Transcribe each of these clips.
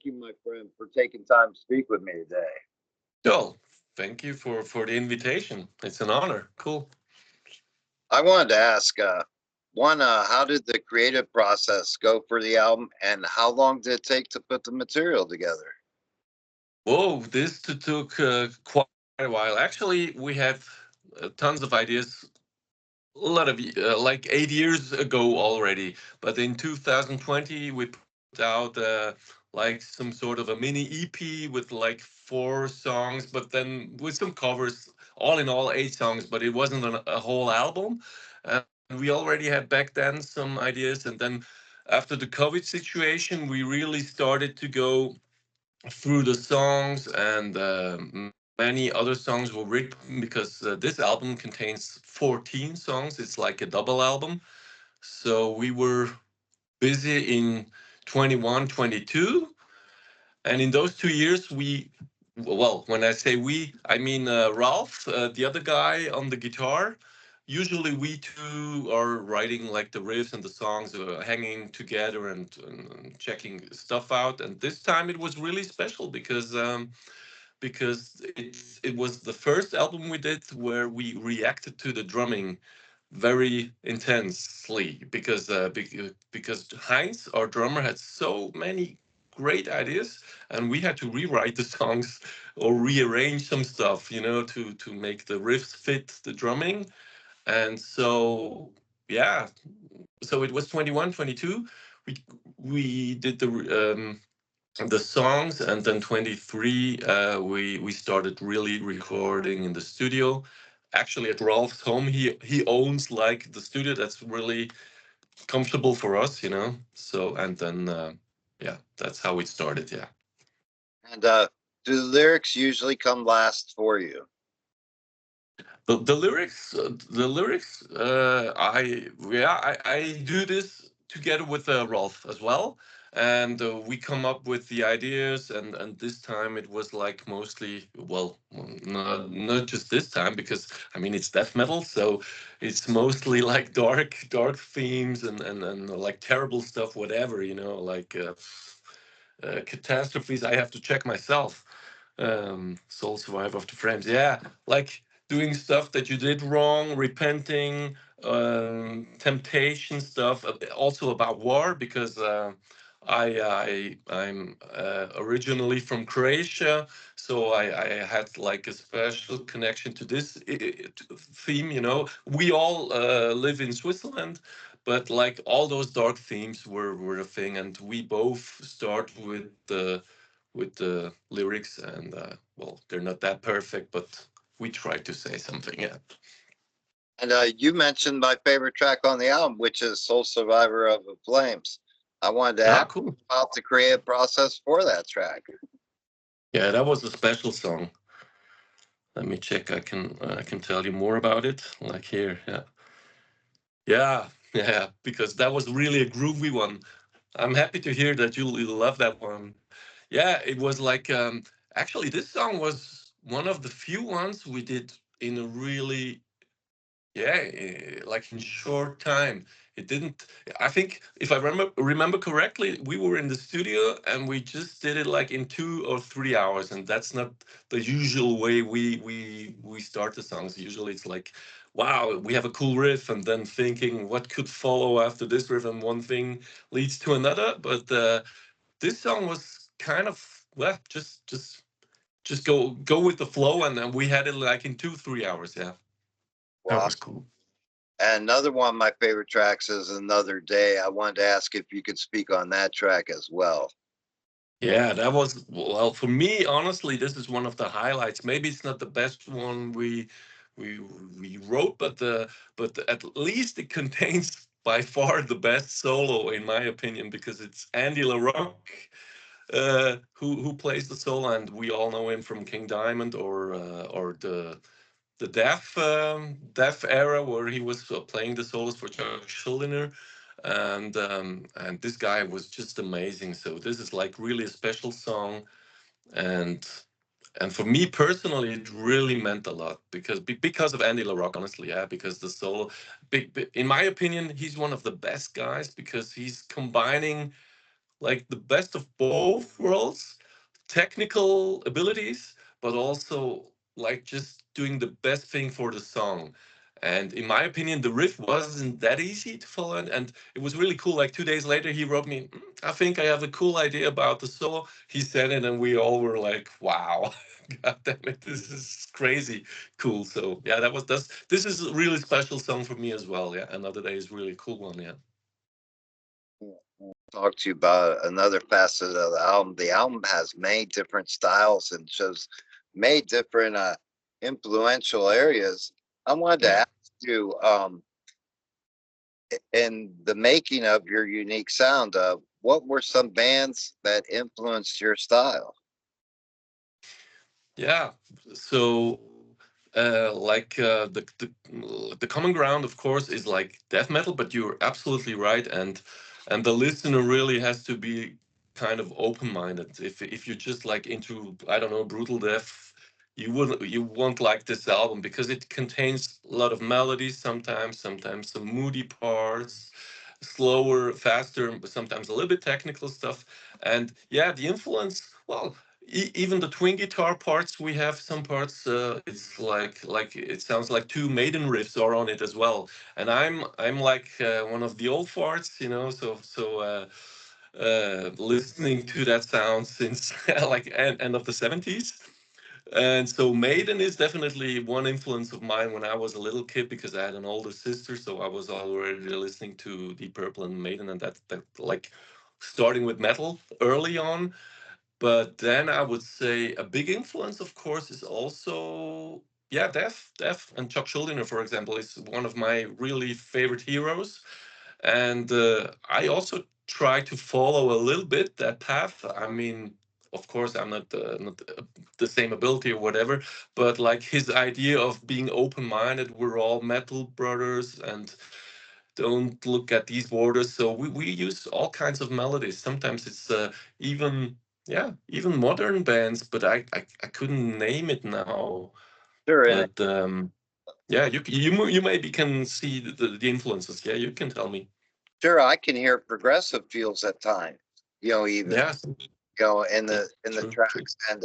you, my friend, for taking time to speak with me today. Joel, thank you for the invitation. It's an honor. Cool. I wanted to ask, one, how did the creative process go for the album, and how long did it take to put the material together? Whoa, this took quite a while. Actually, we had tons of ideas a lot of like 8 years ago already. But in 2020, we put out like some sort of a mini EP with like 4 songs, but then with some covers. All in all, 8 songs, but it wasn't a whole album. And we already had back then some ideas, and then after the COVID situation, we really started to go through the songs, and many other songs were written because this album contains 14 songs. It's like a double album. So we were busy in 21, 22, and in those 2 years we, well, when I say we, I mean Ralph, the other guy on the guitar. Usually we two are writing like the riffs and the songs, hanging together and checking stuff out. And this time it was really special because it was the first album we did where we reacted to the drumming very intensely because Heinz, our drummer, had so many great ideas, and we had to rewrite the songs or rearrange some stuff, to make the riffs fit the drumming. And so, yeah, so it was 21, 22. We did the songs, and then 23 we started really recording in the studio, actually at Ralph's home. He owns like the studio that's really comfortable for us, so. And then yeah, that's how it started. Yeah. And do the lyrics usually come last for you? The lyrics, I do this together with Rolf as well, and we come up with the ideas. And this time it was like mostly, well, not just this time, because I mean it's death metal, so it's mostly like dark themes and like terrible stuff, whatever, like catastrophes. I have to check myself. Soul Survivor of the Frames. Yeah, like doing stuff that you did wrong, repenting, temptation stuff. Also about war, because I'm originally from Croatia, so I had like a special connection to this theme. We all live in Switzerland, but like all those dark themes were a thing, and we both start with the lyrics. And well, they're not that perfect, but we try to say something. Yeah. And you mentioned my favorite track on the album, which is Soul Survivor of the Flames. I wanted to Ah, ask cool. about the creative process for that track. Yeah, that was a special song. Let me check. I can tell you more about it. Like here. Yeah. Yeah. Yeah. Because that was really a groovy one. I'm happy to hear that you love that one. Yeah, it was like, actually this song was one of the few ones we did in a really, yeah, like in short time. It didn't. I think if I remember correctly, we were in the studio and we just did it like in 2 or 3 hours, and that's not the usual way we start the songs. Usually, it's like, wow, we have a cool riff, and then thinking what could follow after this riff, and one thing leads to another. But this song was kind of, well, just go with the flow, and then we had it like in 2 3 hours. Yeah, that Wow. was cool. And another one of my favorite tracks is Another Day. I wanted to ask if you could speak on that track as well. Yeah, that was, well, for me, honestly, this is one of the highlights. Maybe it's not the best one we we wrote, but at least it contains by far the best solo, in my opinion, because it's Andy LaRocque who plays the solo, and we all know him from King Diamond, or the Deaf era, where he was playing the solos for Chuck Schuldiner. And this guy was just amazing. So this is like really a special song. And and for me personally, it really meant a lot because of Andy LaRocque, honestly. Yeah, because the solo, in my opinion, he's one of the best guys, because he's combining like the best of both worlds, technical abilities, but also like just doing the best thing for the song. And in my opinion, the riff wasn't that easy to follow, and it was really cool. Like 2 days later, he wrote me, "Mm, I think I have a cool idea about the solo." He said it, and we all were like, "Wow, God damn it, this is crazy cool." So yeah, that's this is a really special song for me as well. Yeah, Another Day is really a cool one. Yeah. Talk to you about another facet of the album. The album has many different styles and shows many different influential areas. I wanted to Yeah. ask you, in the making of your unique sound, what were some bands that influenced your style? Yeah. So, the common ground, of course, is like death metal, but you're absolutely right, and the listener really has to be kind of open-minded. If you're just like into, I don't know, brutal death, you won't like this album because it contains a lot of melodies, sometimes some moody parts, slower, faster, but sometimes a little bit technical stuff. And yeah, the influence, well, even the twin guitar parts, we have some parts, it's like it sounds like two maiden riffs are on it as well. And I'm like one of the old farts, listening to that sound since like end of the 70s. And so Maiden is definitely one influence of mine when I was a little kid, because I had an older sister, so I was already listening to Deep Purple and Maiden, and that like starting with metal early on. But then I would say a big influence, of course, is also, yeah, Def, and Chuck Schuldiner, for example, is one of my really favorite heroes. And I also try to follow a little bit that path. I mean, of course, I'm not the same ability or whatever, but like his idea of being open-minded, we're all metal brothers, and don't look at these borders. So we use all kinds of melodies. Sometimes it's even, yeah, even modern bands, but I couldn't name it now. Sure, and But yeah, you maybe can see the influences. Yeah, you can tell me. sure, I can hear progressive feels at times. Even Yes. in Yeah. the True. True. tracks, and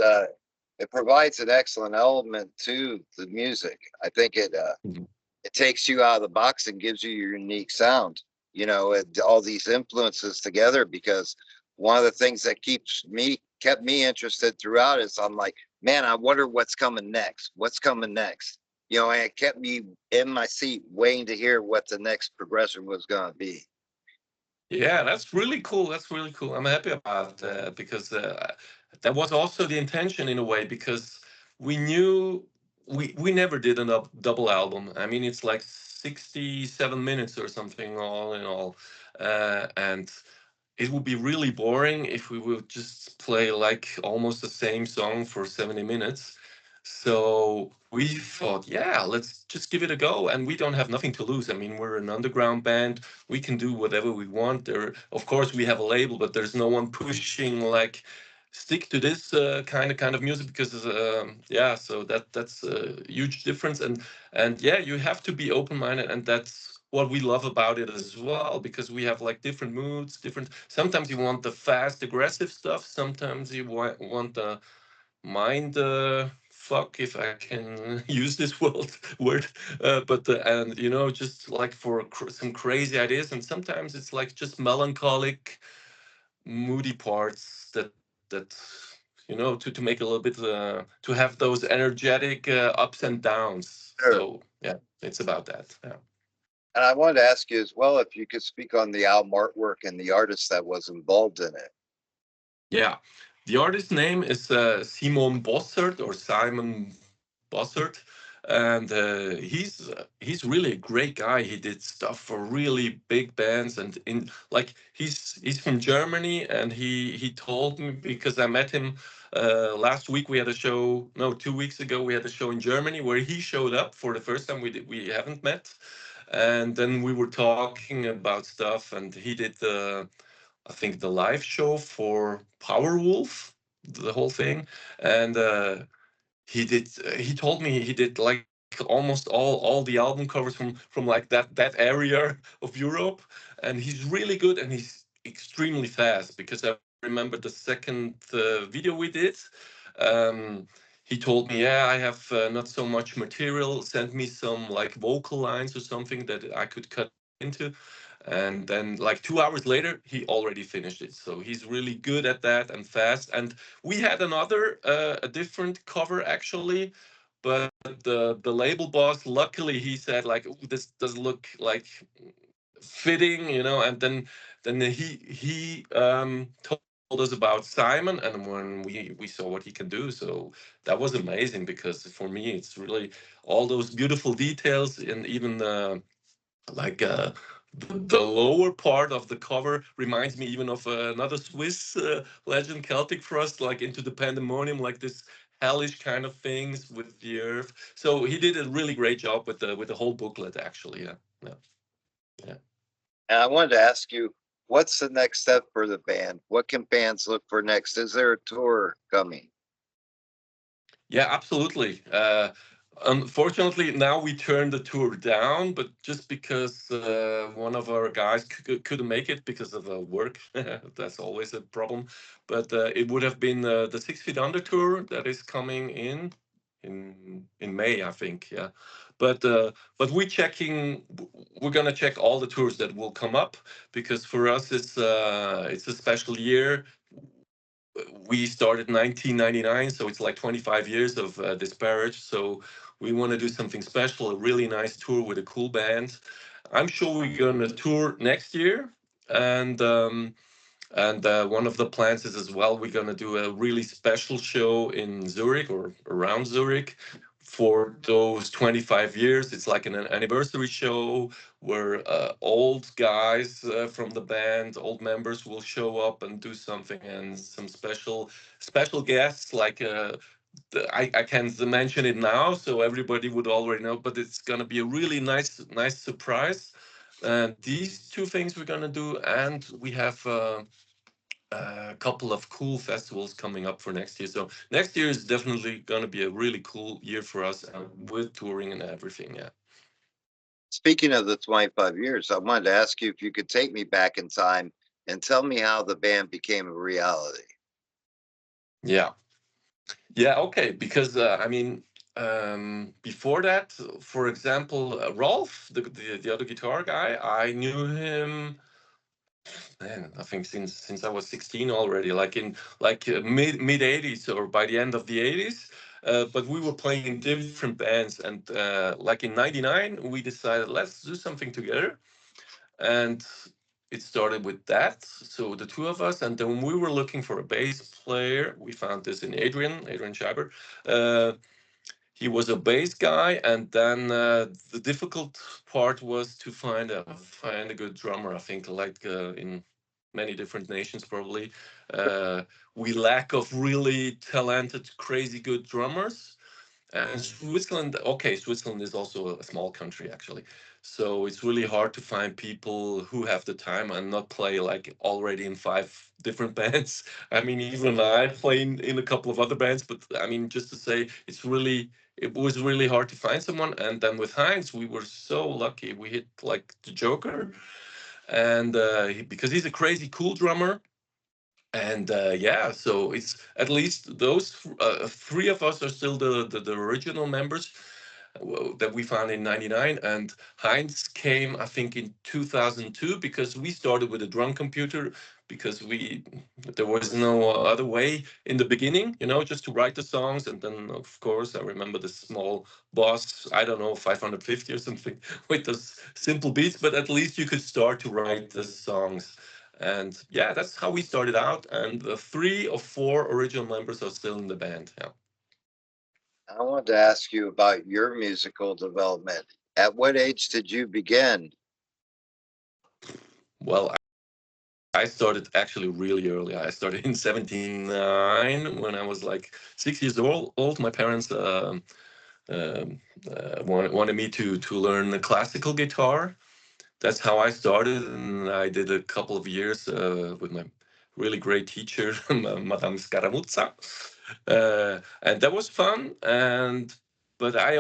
it provides an excellent element to the music. I think Mhm. it takes you out of the box and gives you your unique sound. All these influences together. Because one of the things that kept me interested throughout is I'm like, man, I wonder what's coming next. What's coming next? And it kept me in my seat waiting to hear what the next progression was going to be. Yeah, that's really cool. That's really cool. I'm happy about that, because that was also the intention in a way, because we knew we never did a double album. I mean, it's like 67 minutes or something all in all. And it would be really boring if we would just play like almost the same song for 70 minutes. So we thought, yeah, let's just give it a go. And we don't have nothing to lose. I mean, we're an underground band. We can do whatever we want. Of course, we have a label, but there's no one pushing like stick to this kind of music, because yeah, so that's a huge difference. And yeah, you have to be open minded, and that's what we love about it as well, because we have like different moods, different. Sometimes you want the fast, aggressive stuff. Sometimes you want the mind fuck, if I can use this word. But and just like for some crazy ideas, and sometimes it's like just melancholic, moody parts that to make a little bit to have those energetic ups and downs. Sure. So yeah, it's about that. Yeah. And I wanted to ask you as well if you could speak on the album artwork and the artist that was involved in it. Yeah, the artist name is Simon Bossert, or Simon Bossert, and he's really a great guy. He did stuff for really big bands, and in like he's from Germany, and he told me, because I met him last week. We had a show, no, 2 weeks ago. We had a show in Germany where he showed up for the first time. We haven't met, and then we were talking about stuff, and he did the, I think, the live show for Powerwolf, the whole thing. And he told me he did like almost all the album covers from like that area of Europe. And he's really good, and extremely fast because I remember the second video we did. Um, he told me, "Yeah, I have not so much material. Send me some like vocal lines or something that I could cut into." And then, like 2 hours later, he already finished it. So he's really good at that and fast. And we had another, a different cover actually, but the label boss, luckily, he said like, "Ooh, this doesn't look like fitting," and then he told us about Simon, and when we saw what he can do, so that was amazing because for me it's really all those beautiful details, and even like the lower part of the cover reminds me even of another Swiss legend, Celtic Frost, like Into the Pandemonium, like this hellish kind of things with the earth. So he did a really great job with the whole booklet actually. Yeah, yeah, yeah. And I wanted to ask you, what's the next step for the band? What can fans look for next? Is there a tour coming? Yeah, absolutely. Unfortunately, now we turned the tour down, but just because one of our guys couldn't make it because of work, that's always a problem. But it would have been the 6 Feet Under tour that is coming in May, I think. Yeah, but uh, but we're gonna check all the tours that will come up because for us it's a special year. We started 1999, so it's like 25 years of Disparaged. So we want to do something special, a really nice tour with a cool band. I'm sure we're gonna tour next year, and one of the plans is as well we're gonna do a really special show in Zurich or around Zurich for those 25 years. It's like an anniversary show where old guys from the band, old members will show up and do something, and some special guests like I can't mention it now, so everybody would already know. But it's gonna be a really nice surprise. And these two things we're gonna do, and we have a couple of cool festivals coming up for next year. So next year is definitely gonna be a really cool year for us, with touring and everything. Yeah, Speaking of the 25 years, I wanted to ask you if you could take me back in time and tell me how the band became a reality. yeah, yeah. Okay, because I mean. Before that, for example, Rolf, the other guitar guy, I knew him, man, I think since I was 16 already, like in like mid 80s or by the end of the 80s. But we were playing in different bands, and like in '99, we decided let's do something together, and it started with that. So the two of us, and then we were looking for a bass player. We found this in Adrian Scheiber. Uh, he was a bass guy, and then the difficult part was to find a good drummer. I think, like in many different nations, probably uh, we lack of really talented, crazy good drummers. And Switzerland, okay, Switzerland is also a small country actually, so it's really hard to find people who have the time and not play like already in five different bands. I mean, even I play in a couple of other bands, but I mean, just to say, it was really hard to find someone. And then with Heinz, we were so lucky. We hit like the Joker, and because he's a crazy cool drummer, and yeah, so it's at least those three of us are still the original members that we found in '99. And Heinz came, I think, in 2002 because we started with a drum computer because we there was no other way in the beginning, just to write the songs. And then, of course, I remember the small Boss, I don't know, 550 or something with those simple beats, but at least you could start to write the songs. And yeah, that's how we started out. And the three or four original members are still in the band. Yeah. I wanted to ask you about your musical development. At what age did you begin? Well, I started actually really early. I started in '79 when I was like 6 years old. My parents wanted me to learn the classical guitar. That's how I started, and I did a couple of years with my really great teacher, Madame Scaramuzza, and that was fun. But I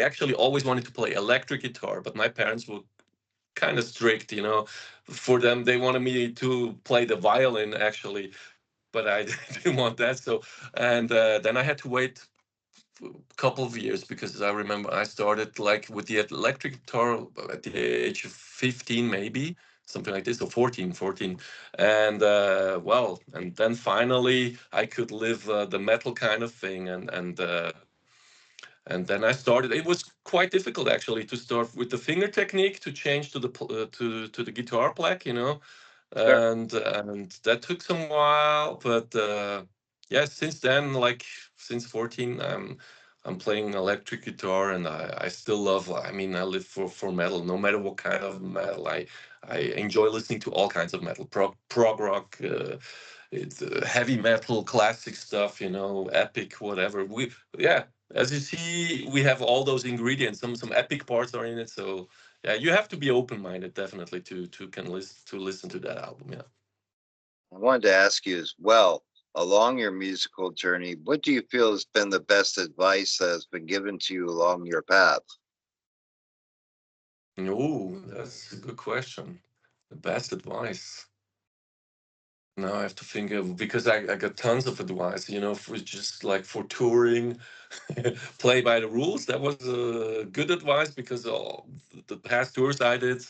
actually always wanted to play electric guitar, but my parents were kind of strict. for them they wanted me to play the violin actually, but I didn't want that. So and then I had to wait couple of years because I remember I started like with the electric guitar at the age of 15 maybe, something like this, or 14, and well, and then finally I could live the metal kind of thing, and then I started. It was quite difficult actually to start with the finger technique to change to the to the guitar plaque, you know, Sure. and that took some while, but yeah, since then, like since 14, I'm playing electric guitar, and I still love. I mean, I live for metal, no matter what kind of metal. I enjoy listening to all kinds of metal, prog rock, it's heavy metal, classic stuff, you know, epic, whatever. We Yeah, as you see, we have all those ingredients. Some epic parts are in it, so yeah, you have to be open minded definitely to listen to that album. Yeah. I wanted to ask you as well, along your musical journey, what do you feel has been the best advice that has been given to you along your path? Oh, that's a good question. The best advice. Now I have to think of, because I got tons of advice, you know, for just like for touring, play by the rules. That was good advice because all the past tours I did,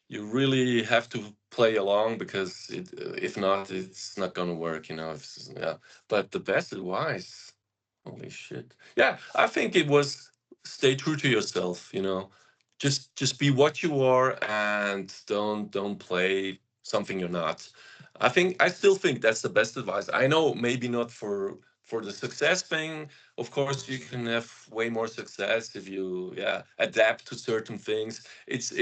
you really have to play along because if not, it's not gonna work, you know. Yeah. But the best advice, holy shit, yeah, I think it was stay true to yourself. You know, just be what you are and don't play something you're not. I still think that's the best advice. I know maybe not for the success thing. Of course, you can have way more success if you, yeah, adapt to certain things. It's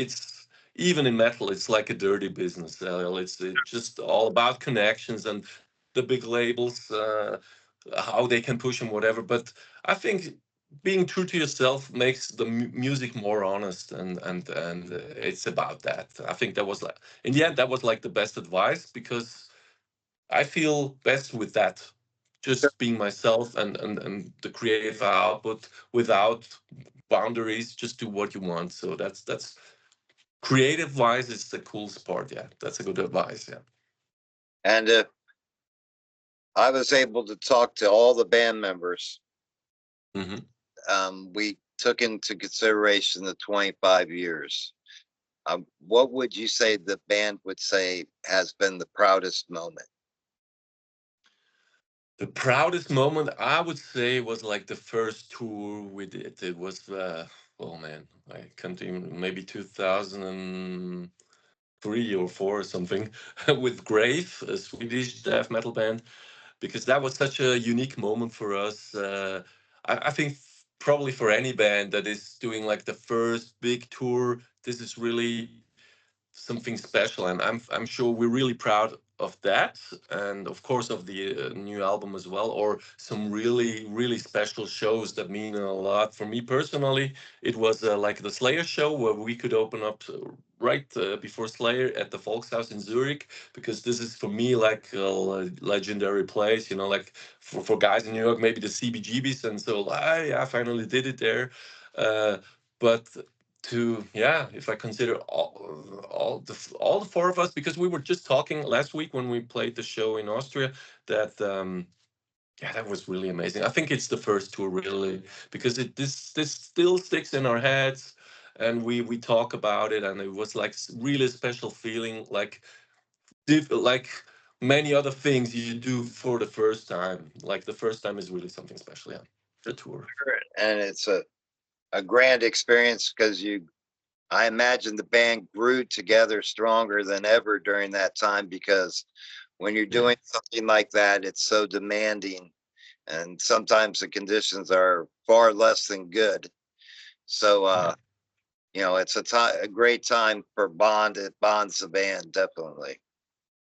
even in metal, it's like a dirty business. It's just all about connections and the big labels, how they can push and whatever. But I think being true to yourself makes the music more honest, and it's about that. I think that was like, in the end, that was like the best advice because I feel best with that. Just being myself and the creative output without boundaries. Just do what you want. So that's creative wise, it's the coolest part. Yeah, that's a good advice. Yeah. And if I was able to talk to all the band members, Hmm. we took into consideration the 25 years. What would you say the band would say has been the proudest moment? The proudest moment I would say was like the first tour we did. It was oh man, I can't even, maybe 2003 or four or something, with Grave, a Swedish death metal band, because that was such a unique moment for us. I think probably for any band that is doing like the first big tour, this is really something special, and I'm sure we're really proud of that, and of course of the new album as well, or some really special shows that mean a lot for me personally. It was like the Slayer show where we could open up right before Slayer at the Volkshaus in Zurich, because this is for me like a legendary place, you know, like for guys in New York maybe the CBGBs, and so I finally did it there. uh, but to, yeah, if I consider all the four of us, because we were just talking last week when we played the show in Austria, that yeah, that was really amazing. I think it's the first tour really, because this still sticks in our heads, and we talk about it, and it was like really special feeling, like like many other things you do for the first time. Like the first time is really something special. Yeah, the tour. And it's a grand experience because I imagine the band grew together stronger than ever during that time because when you're Yeah. doing something like that, it's so demanding and sometimes the conditions are far less than good. So, Yeah. it's a great time for it bonds the band, definitely.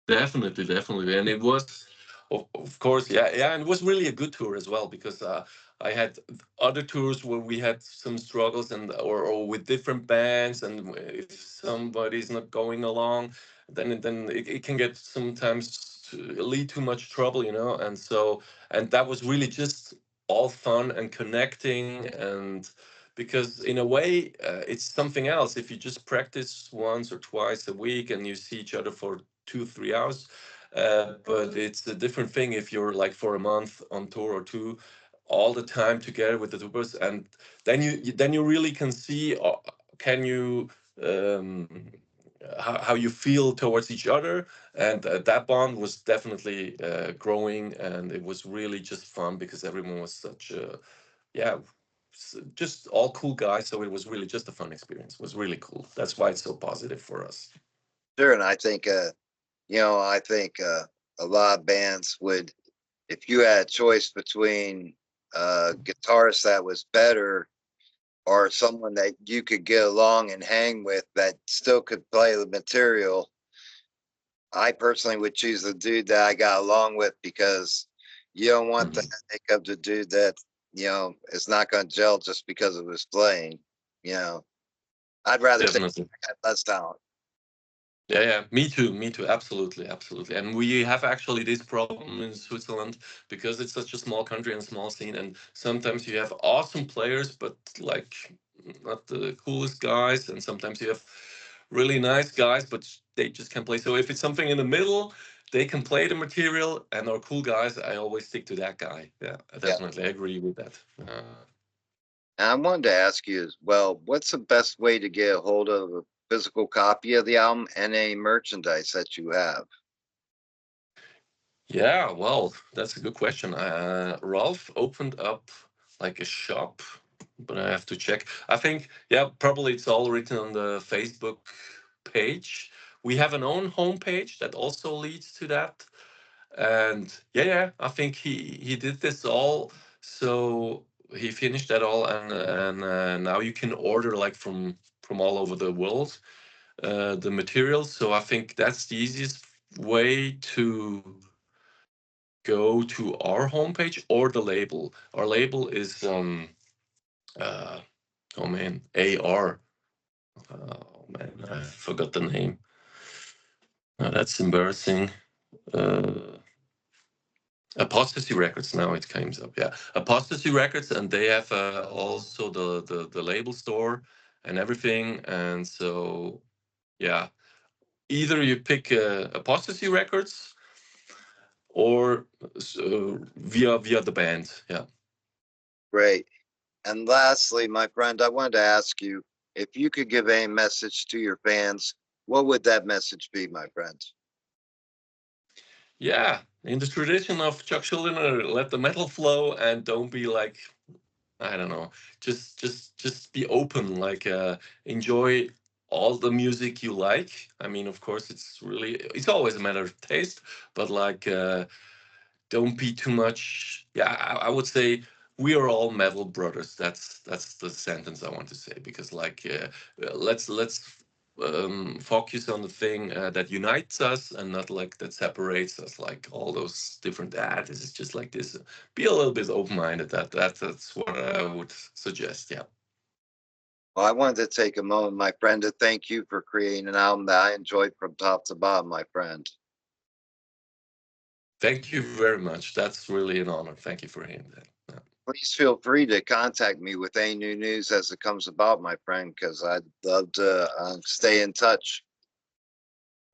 Definitely, definitely, and it was, of course, yeah, yeah, and it was really a good tour as well, because I had other tours where we had some struggles, and or with different bands, and if somebody's not going along, then it can get sometimes to lead to much trouble, you know, and so, and that was really just all fun and connecting, and because in a way it's something else if you just practice once or twice a week and you see each other for 2 3 hours. But it's a different thing if you're like for a month on tour or two all the time together with the tubers, and then you really can see can you um, how you feel towards each other. And that bond was definitely growing, and it was really just fun because everyone was such a, yeah, just all cool guys. So it was really just a fun experience. It was really cool. That's why it's so positive for us. Sure. And I think, I think a lot of bands would, if you had a choice between a guitarist that was better or someone that you could get along and hang with that still could play the material, I personally would choose the dude that I got along with, because you don't want the Mhm. headache of the dude that, is not going to gel just because of his playing. You know, I'd rather take Definitely. less talent. Yeah, yeah, me too, me too. Absolutely, absolutely. And we have actually this problem in Switzerland because it's such a small country and small scene. And sometimes you have awesome players, but like not the coolest guys. And sometimes you have really nice guys, but they just can't play. So if it's something in the middle, they can play the material and are cool guys. I always stick to that guy. Yeah, I Yeah. definitely agree with that. And I wanted to ask you as well, what's the best way to get a hold of a physical copy of the album and any merchandise that you have? Yeah, well, that's a good question. Ralph opened up like a shop, but I have to check. I think, yeah, probably it's all written on the Facebook page. We have an own homepage that also leads to that. And yeah, yeah, I think he did this all. So he finished that all, and now you can order like from all over the world the materials. So I think that's the easiest way to go to our homepage or the label. Our label is uh oh man, AR. Oh man, I forgot the name. That's embarrassing. Uh Apostasy Records. Now it comes up. Yeah, Apostasy Records, and they have also the label store and everything. And so yeah, either you pick Apostasy Records or via the band. Yeah. Great. And lastly, my friend, I wanted to ask you, if you could give a message to your fans, what would that message be, my friend? Yeah, in the tradition of Chuck Schuldiner, let the metal flow and don't be like, I don't know, just be open, like enjoy all the music you like. I mean, of course, it's always a matter of taste, but like don't be too much. Yeah, I would say we are all metal brothers. That's the sentence I want to say, because like let's focus on the thing that unites us and not like that separates us, like all those different this is just like this. Be a little bit open-minded. That's what I would suggest. Yeah. Well, I wanted to take a moment, my friend, to thank you for creating an album that I enjoyed from top to bottom, my friend. Thank you very much. That's really an honor. Thank you for hearing that. Yeah. Please feel free to contact me with any new news as it comes about, my friend, because I'd love to stay in touch.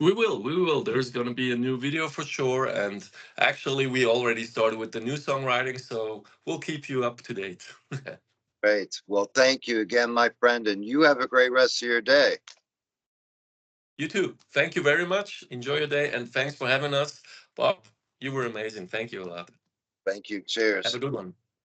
We will. There's going to be a new video for sure. And actually, we already started with the new songwriting, so we'll keep you up to date. Great. Well, thank you again, my friend, and you have a great rest of your day. You too. Thank you very much. Enjoy your day, and thanks for having us. Bob, you were amazing. Thank you a lot. Thank you. Have Cheers. a good one.